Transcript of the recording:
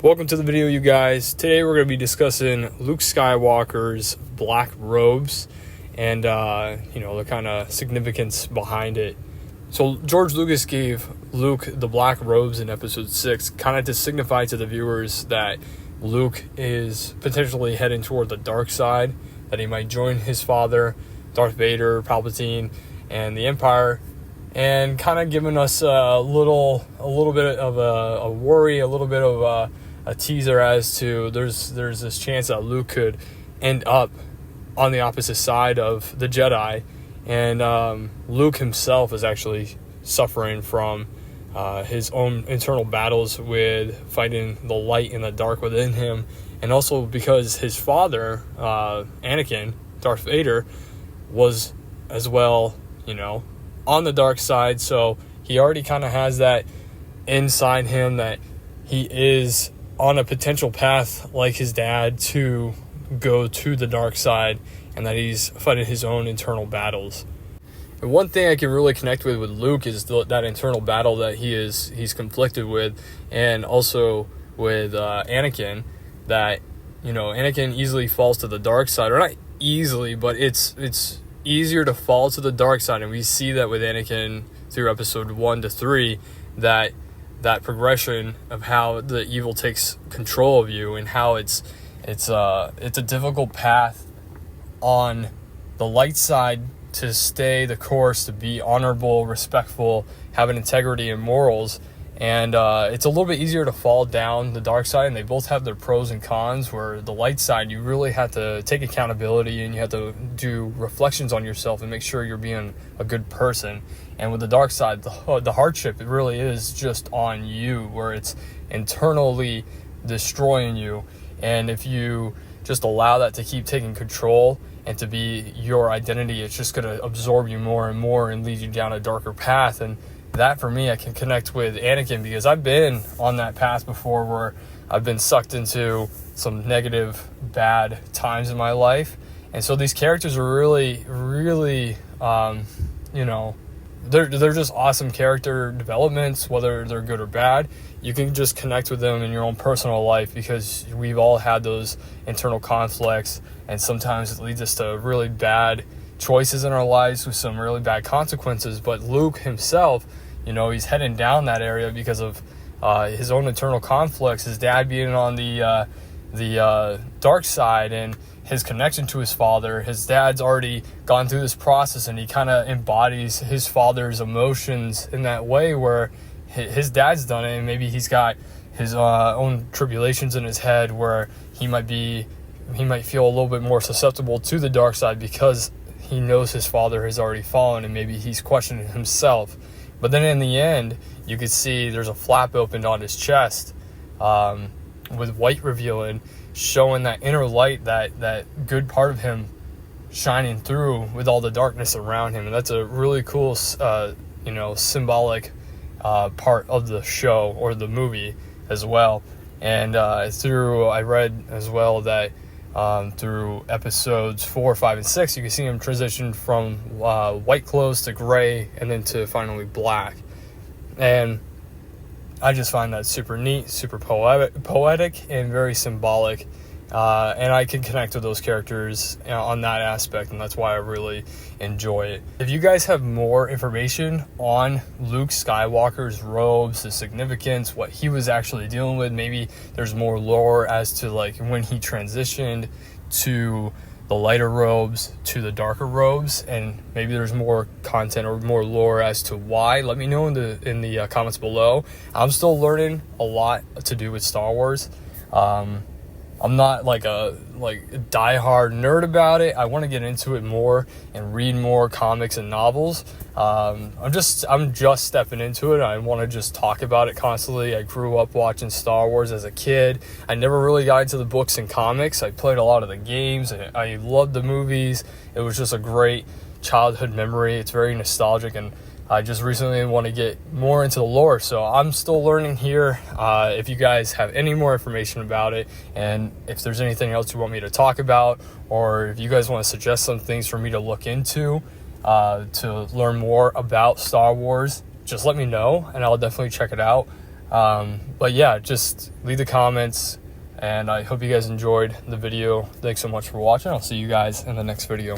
Welcome to the video, you guys. Today we're going to be discussing Luke Skywalker's black robes and the kind of significance behind it. So George Lucas gave Luke the black robes in episode 6 kind of to signify to the viewers that Luke is potentially heading toward the dark side, that he might join his father, Darth Vader, Palpatine, and the Empire, and kind of giving us a little bit of a worry, a little bit of a teaser as to there's this chance that Luke could end up on the opposite side of the Jedi, and Luke himself is actually suffering from his own internal battles with fighting the light and the dark within him, and also because his father, Anakin, Darth Vader, was as well, on the dark side, so he already kind of has that inside him that he is on a potential path like his dad to go to the dark side, and that he's fighting his own internal battles. And one thing I can really connect with Luke is that internal battle that he's conflicted with, and also with Anakin, that Anakin easily falls to the dark side, or not easily, but it's easier to fall to the dark side, and we see that with Anakin through episode 1 to 3, that progression of how the evil takes control of you, and how it's a difficult path on the light side to stay the course, to be honorable, respectful, have an integrity and morals, and it's a little bit easier to fall down the dark side, and they both have their pros and cons, where the light side, you really have to take accountability, and you have to do reflections on yourself and make sure you're being a good person. And with the dark side, the hardship, it really is just on you, where it's internally destroying you. And if you just allow that to keep taking control and to be your identity, it's just going to absorb you more and more and lead you down a darker path. And that, for me, I can connect with Anakin, because I've been on that path before, where I've been sucked into some negative, bad times in my life. And so these characters are really, really, they're just awesome character developments, whether they're good or bad. You can just connect with them in your own personal life, because we've all had those internal conflicts, and sometimes it leads us to really bad choices in our lives with some really bad consequences. But Luke himself, he's heading down that area because of his own internal conflicts, his dad being on the dark side, and his connection to his father. His dad's already gone through this process, and he kind of embodies his father's emotions in that way, where his dad's done it, and maybe he's got his own tribulations in his head, where he might feel a little bit more susceptible to the dark side because he knows his father has already fallen, and maybe he's questioning himself. But then in the end, you could see there's a flap opened on his chest, with white revealing, showing that inner light, that good part of him shining through with all the darkness around him. And that's a really cool, symbolic part of the show, or the movie as well. And I read as well that through episodes 4, 5, and 6, you can see him transition from white clothes to gray, and then to finally black. And I just find that super neat, super poetic, and very symbolic. And I can connect with those characters on that aspect, and that's why I really enjoy it. If you guys have more information on Luke Skywalker's robes, the significance, what he was actually dealing with, maybe there's more lore as to when he transitioned to the lighter robes to the darker robes, and maybe there's more content or more lore as to why, let me know in the comments below. I'm still learning a lot to do with Star Wars. I'm not a diehard nerd about it. I want to get into it more and read more comics and novels. I'm just stepping into it. I want to just talk about it constantly. I grew up watching Star Wars as a kid. I never really got into the books and comics. I played a lot of the games, and I loved the movies. It was just a great childhood memory. It's very nostalgic, and I just recently want to get more into the lore, so I'm still learning here. If you guys have any more information about it, and if there's anything else you want me to talk about, or if you guys want to suggest some things for me to look into to learn more about Star Wars, just let me know, and I'll definitely check it out. But yeah, just leave the comments, and I hope you guys enjoyed the video. Thanks so much for watching. I'll see you guys in the next video.